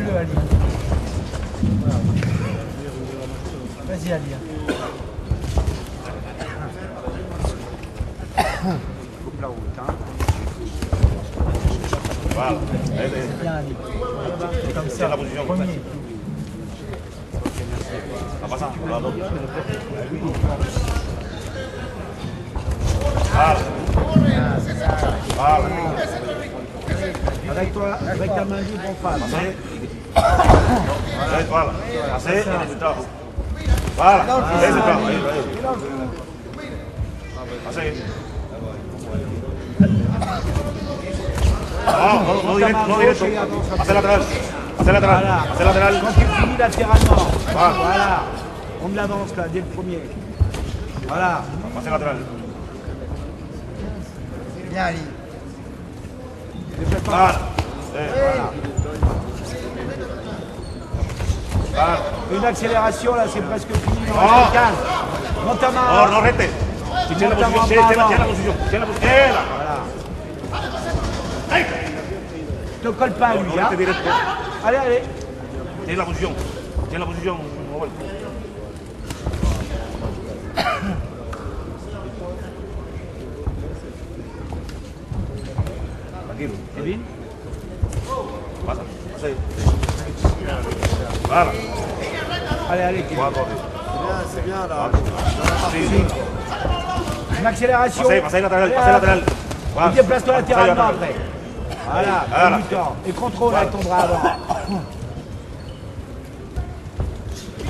Ali. Vas-y, Ali. Coupe la route, hein. Voilà. Bien, Ali. Comme Tiens ça, la position. premier. En passant, voilà, donc. Voilà. Voilà. Avec ta main libre en face. Passez. Voilà. Passez, et résultat. Voilà. Résultat. Passez. Non, direct. Passez latéral. Passez latéral. Passez latéral. Quand tu finis latéralement, Voilà. voilà. On avance là, dès le premier. Voilà. Passez latéral. Bien, Ali. Voilà. Voilà. Une accélération là, c'est presque fini. Il Oh. reste 15. Monte ta main. Oh, non, arrêtez. Tu tiens la position. Tiens la position. Tiens la position. Et là. Voilà. Ne te colle pas à lui. Non, Hein. arrêtez direct. Allez, allez. Tiens la position. Tiens la position. Tranquille. Kevin. Passa. Passez. Voilà. Allez, allez, Kevin. C'est bien là. Une accélération. Passez latéral. Passez latéral. Et déplace-toi latéralement Passez après. Voilà, Voilà. du temps. Et contrôle avec ton bras avant.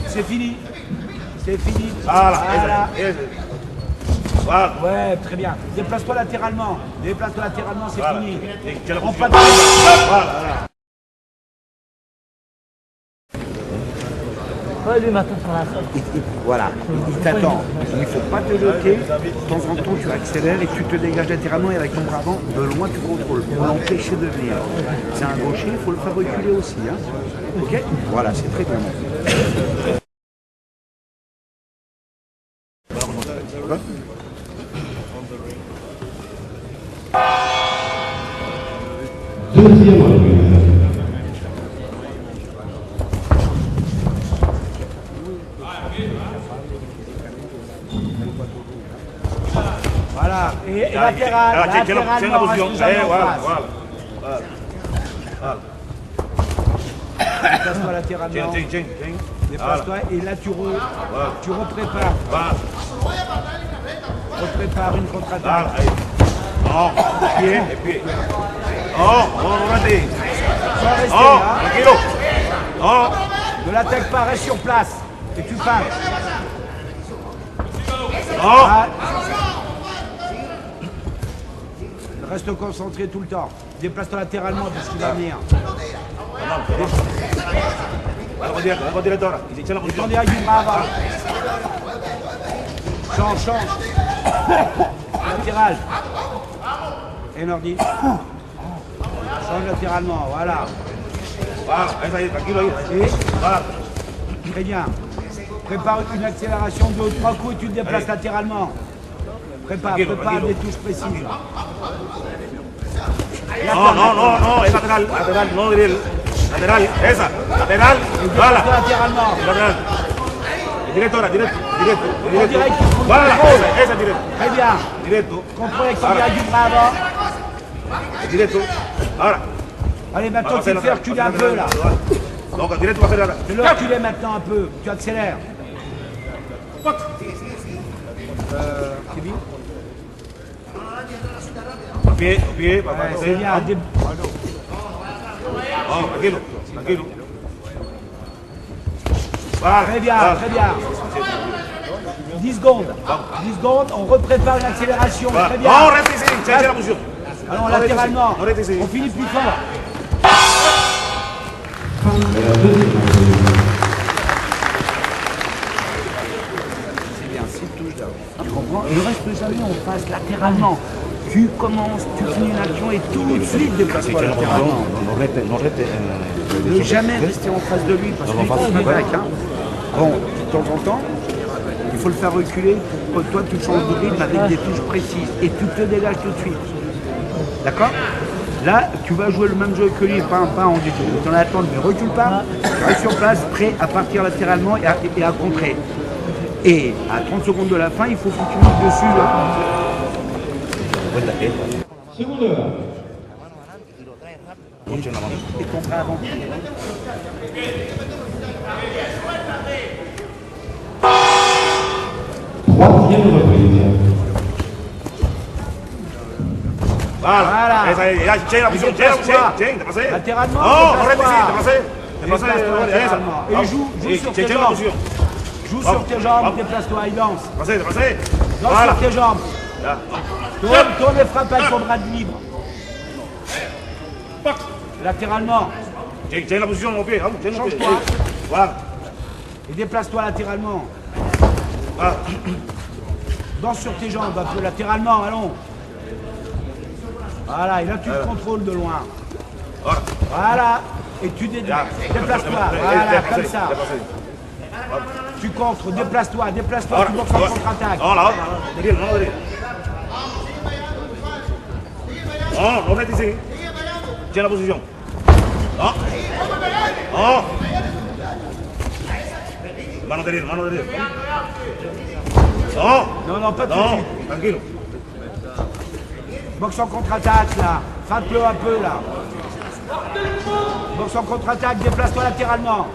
C'est fini. C'est fini. Voilà. Voilà. Voilà. Ouais, très bien. Déplace-toi latéralement. Déplace-toi latéralement, c'est Voilà. fini. Et tiens la On position. passe. Voilà. Ouais, lui maintenant sur la salle. Voilà, il t'attend. Il ne faut pas te bloquer. De temps en temps, tu accélères et tu te dégages latéralement et avec ton bras avant, de loin, tu contrôles pour l'empêcher de venir. C'est un gaucher, il faut le faire reculer aussi. Hein. Ok. Voilà, c'est très bien. Deuxième revue. Voilà, et latéral, Tiens la latéralement, position. reste jamais en Voilà. face. Voilà. Déplace-toi latéralement, Tiens. déplace-toi et là tu reprépares. Voilà. Reprépare une contre-attaque. Voilà. Non. Pied. Et pied. Non. Non, ratez. Sans rester Non. là, Tranquillo. Non. ne l'attaque pas, reste sur place. Et tu pars. Non. Ah. Reste concentré tout le temps. Déplace-toi latéralement parce qu'il va venir. Redirectora. Tiens la position. Attendez à du bras avant. Change. Latéral. Et Nordi. Change latéralement, voilà. Voilà. Ça y est, tranquillo. Et Voilà. très bien. Prépare une accélération de 3 coups et tu te déplaces latéralement. Prépare des touches précises. No, es lateral, no drill. Lateral, esa, lateral, voilà. Latéralement. Lateral. Directora, directo. Direct. Voilà, esa directo. Très bien. Directo. Contrôle avec ton direct du bras avant. Directo. Ahora. Allez, maintenant tu le fais reculer un peu là. Donc, directo va a hacer ahora. Tu le reculer maintenant un peu. Tu accélères. Kevin. Pie, va Ouais, c'est bien. Oh, tranquilo. Voilà. Très bien. 10 secondes. 10 secondes, on reprépare une accélération. Très bien. Non, reste ici, change la position. Allons latéralement. Non, reste ici. On finit plus fort. Et la deuxième revue. C'est bien, c'est touche là. Tu comprends? Ne reste jamais en face latéralement. Tu commences, tu finis une action et tout de suite déplace-toi latéralement. Ne jamais rester en face de lui parce qu'il faut avec. Hein. Bon, de temps en temps, il faut le faire reculer pour que toi tu changes de rythme avec des touches précises et tu te dégages tout de suite. D'accord? Là, tu vas jouer le même jeu que lui, pas en du tout. Tu en attends, mais recule pas, reste sur place, prêt à partir latéralement et à contrer. Et à 30 secondes de la fin, il faut que tu mises dessus. Seconde heure. Et ton bras avant. Troisième reprise. Voilà. Voilà. Esa es. Ya, tiene la posición, tiene la posición. Te pasé. Latéralement, No, no déplace-toi. repite, te pasé. Te pasé. Déplace-toi Esa. latéralement. Et joue sur tes Tiene la jambes. posición. Joue sur tes jambes, déplace-toi et danse. Te pasé, te pasé. Danse Voilà. sur tes jambes. Ya. Tourne et frappe avec ton bras de libre. Latéralement. Tiene la posición, mon pied. Tiene los pies. Change-toi. Voilà. Et déplace-toi latéralement. Voilà. Danse sur tes jambes, un peu latéralement, allons. Voilà, et là tu te contrôles de loin. Voilà. Voilà, et tu Ya. déplace-toi. Voilà, comme ça. Tu contres, déplace-toi, Ahora. tu boxes en contre-attaque. No, la otra. Derecha, no derecha. No, no repite, sí. Tiene la posición. No. No. Mano derecha, mano derecha. No. Non, pas tout de No, suite. tranquilo. Boxe en contre-attaque là, frappe-le un peu là. Boxe en contre-attaque, déplace-toi latéralement.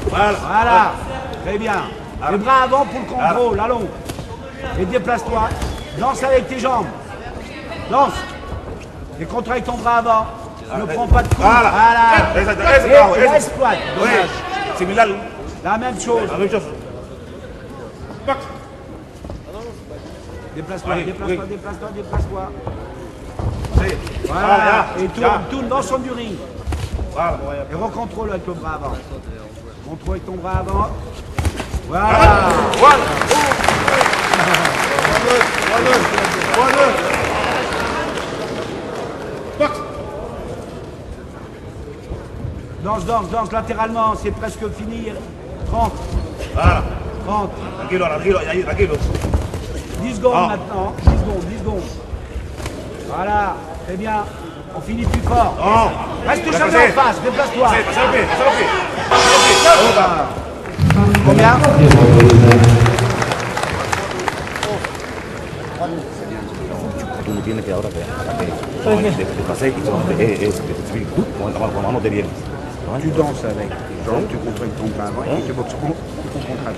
Voilà. Voilà, très bien. Les bras avant pour le contrôle, allons. Et déplace-toi. Danse avec tes jambes. Danse. Et contre avec ton bras avant. Ne prends pas de coups. Voilà. Voilà. Esa, Et exploite. Oui, similar. La même chose. La même chose. Déplace-toi, Oui, déplace-toi, oui. déplace-toi, déplace-toi. Sí. Voilà. ya, Et ya. tourne dans son du ring. Voilà. Et recontrôle avec le bras avant. Contrôle avec ton bras avant. Voilà. Voilà. Danse latéralement, c'est presque fini. 30, Voilà. 30. Tranquilo, tranquilo, ahí, tranquilo. 10 secondes Ah. maintenant. 10 secondes, 10 secondes. Voilà, très bien. On finit plus fort. No. Reste Ya jamais pasé. en face, déplace-toi. Pasé, pasé los pies, pasé los pies. Pasé los pies. Combien? Troisième reprise. Tú no tienes que ahora te pasé y tú con mano de bien. Tu danses avec tes jambes, tu contrôles ton bras avant et tu boxes en contre-attaque.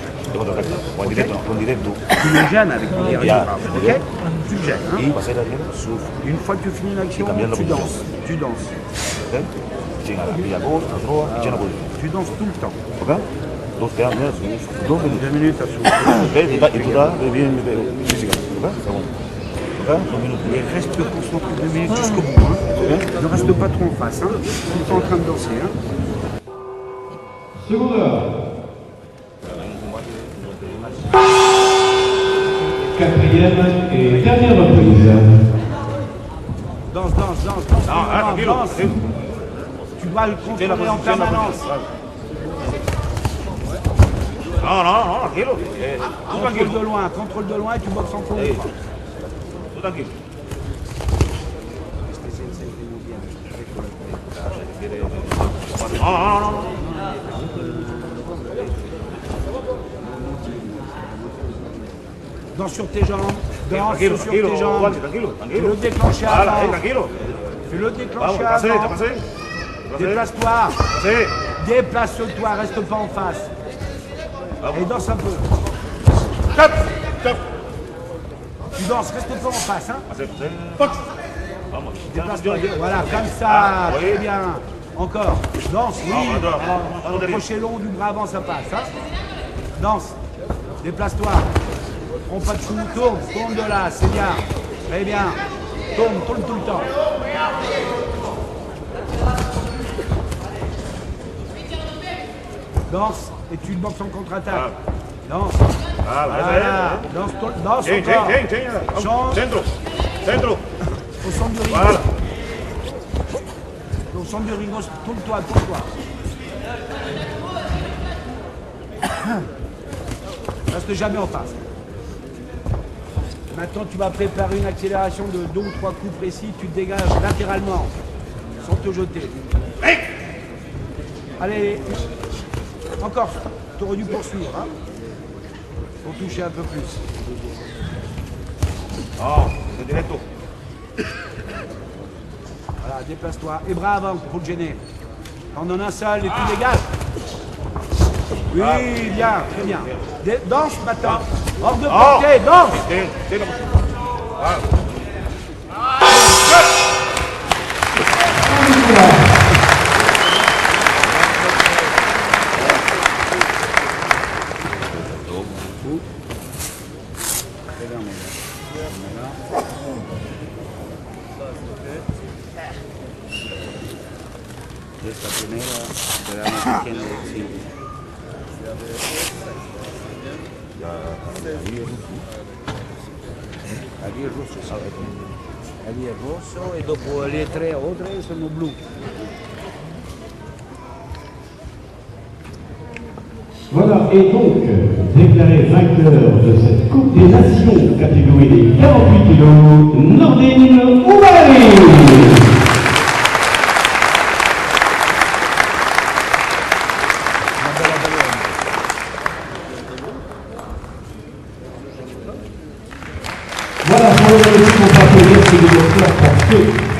Con directo. Tu le gênes avec ton derrière Ya. bras, ok? Tu le gênes, hein? Y pasé la tienda. Souffle. Une fois que tu finis l'action, cambiando tu posición. danses. Tu danses. ¿Ok? Chinga, y a gol, a droga, y llena posición. Tu danses tout le temps. ¿Ok? Dos quedan, mira, 2 minutos. 2 minutes à souffler. ¿Ok? Y tú estás bien física. ¿Ok? Segundo. ¿Ok? 2 minutos. Et reste concentré 2 minutes jusqu'au bout. Hein? Ne reste pas trop en face. Hein? Tout le temps en train de danser. Hein? Seconde heure. Quatrième et dernière reprise. Danse. Ah, tranquilo. Danse. tranquilo. Tu dois le Tiene la contrôler en posición, la permanence. posición. No, tranquilo. Tú tranquilo. Contrôle de loin et tu boxes en contre. Tú tranquilo. No. Danse sur tes jambes. Danse Tranquilo, sur tranquilo. tes jambes. Juan, tranquilo, tranquilo. Fais-le déclencher Voilà, avant. tranquilo. Fais-le Vamos, déclencher te pasé, te avant. pasé. Déplace-toi. Sí. Déplace-toi. Reste pas en face. Et danse un peu. Stop. Stop. Tu danses. Reste pas en face. Hein? Pasé, pasé. Vamos. Déplace-toi. Voilà, comme ça. Ah, oui. Très bien. Encore. Danse. Oui. Vamos, Le crochet long du bras avant, ça passe. Hein? Danse. Déplace-toi. Prends pas de coup. Tourne de là. C'est bien. Très bien. Tourne tout le temps. Danse. Et tu boxes en contre-attaque. Danse. Voilà, Danse Change. encore. Change. Centro. Au centre du ring. Voilà. Au centre du ring, tourne-toi. Reste jamais en face. Maintenant, tu vas préparer une accélération de 2 ou 3 coups précis. Tu te dégages latéralement, sans te jeter. Allez, encore. Tu aurais dû poursuivre, hein, pour toucher un peu plus. Oh, c'est directo. Voilà, déplace-toi. Et bras avant pour le gêner. En donne un seul et tu dégages. Oui, bien, très bien. Danse maintenant. Hors de portée, danse. C'est bon. Esta primera realmente tiene sí. Allí es rosso, sabe. Allí è rosso e dopo le 3 o 3 sono blu. Voilà, et donc, déclaré vainqueur de cette Coupe des Nations catégorie des 48 kilos, Nordine Ouali. Voilà, pour le moment, on va appeler ces deux parce que